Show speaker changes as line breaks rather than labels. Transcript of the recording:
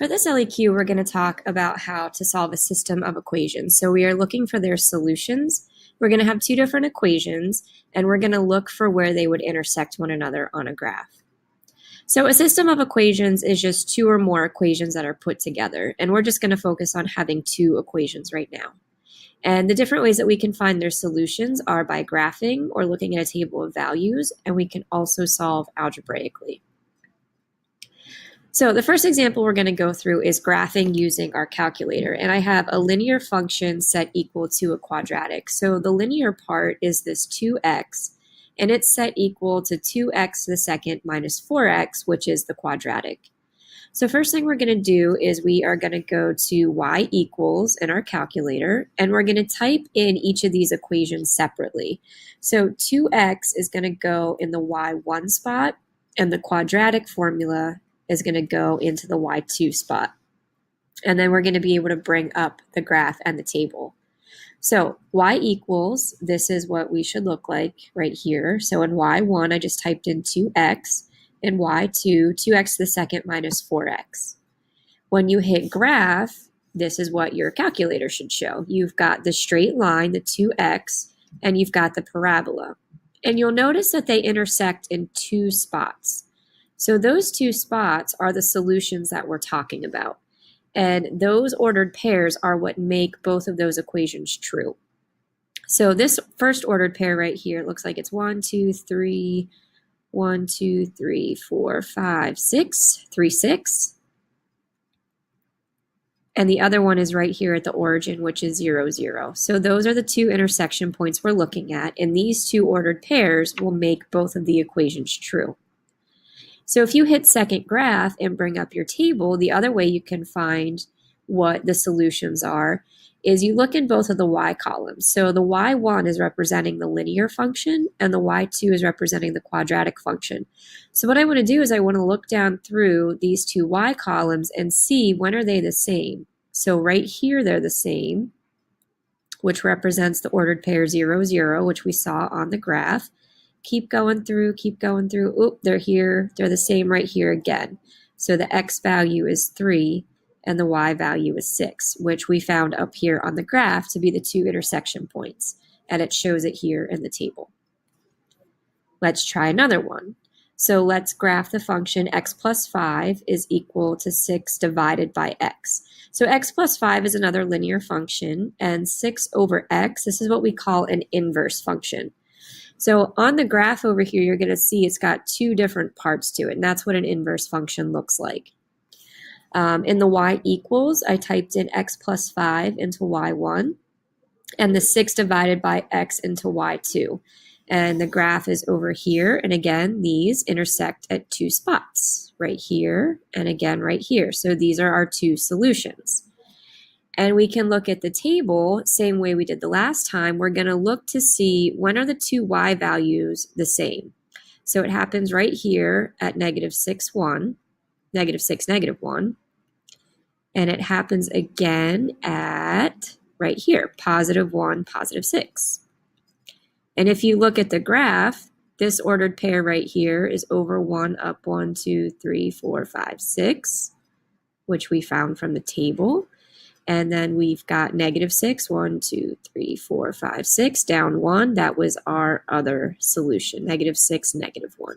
For this LEQ, we're going to talk about how to solve a system of equations. So we are looking for their solutions. We're going to have two different equations, and we're going to look for where they would intersect one another on a graph. So a system of equations is just two or more equations that are put together, and we're just going to focus on having two equations right now. And the different ways that we can find their solutions are by graphing or looking at a table of values, and we can also solve algebraically. So the first example we're going to go through is graphing using our calculator. And I have a linear function set equal to a quadratic. So the linear part is this 2x, and it's set equal to 2x to the second minus 4x, which is the quadratic. So first thing we're going to do is we are going to go to y equals in our calculator, and we're going to type in each of these equations separately. So 2x is going to go in the y1 spot, and the quadratic formula is going to go into the y2 spot. And then we're going to be able to bring up the graph and the table. So y equals, this is what we should look like right here. So in y1, I just typed in 2x, and y2, 2x to the second minus 4x. When you hit graph, this is what your calculator should show. You've got the straight line, the 2x, and you've got the parabola. And you'll notice that they intersect in two spots. So those two spots are the solutions that we're talking about. And those ordered pairs are what make both of those equations true. So this first ordered pair right here looks like it's 1, 2, 3, 1, 2, 3, 4, 5, 6, 3, 6. And the other one is right here at the origin, which is 0, 0. So those are the two intersection points we're looking at. And these two ordered pairs will make both of the equations true. So if you hit second graph and bring up your table, the other way you can find what the solutions are is you look in both of the y columns. So the y1 is representing the linear function, and the y2 is representing the quadratic function. So what I want to do is I want to look down through these two y columns and see when are they the same. So right here they're the same, which represents the ordered pair 0, 0, which we saw on the graph. Keep going through, keep going through. Oop, they're here. They're the same right here again. So the x value is 3 and the y value is 6, which we found up here on the graph to be the two intersection points. And it shows it here in the table. Let's try another one. So let's graph the function x plus 5 is equal to 6 divided by x. So x plus 5 is another linear function, and 6 over x, this is what we call an inverse function. So on the graph over here, you're going to see it's got two different parts to it, and that's what an inverse function looks like. In the y equals, I typed in x plus 5 into y1, and the 6 divided by x into y2. And the graph is over here, and again, these intersect at two spots, right here, and again, right here. So these are our two solutions. And we can look at the table, same way we did the last time. We're going to look to see when are the two y values the same. So it happens right here at negative 6, 1, negative 6, negative 1. And it happens again at right here, positive 1, positive 6. And if you look at the graph, this ordered pair right here is over 1, up 1, 2, 3, 4, 5, 6, which we found from the table. And then we've got negative 6, 1, 2, 3, 4, 5, 6, down 1. That was our other solution, negative 6, negative 1.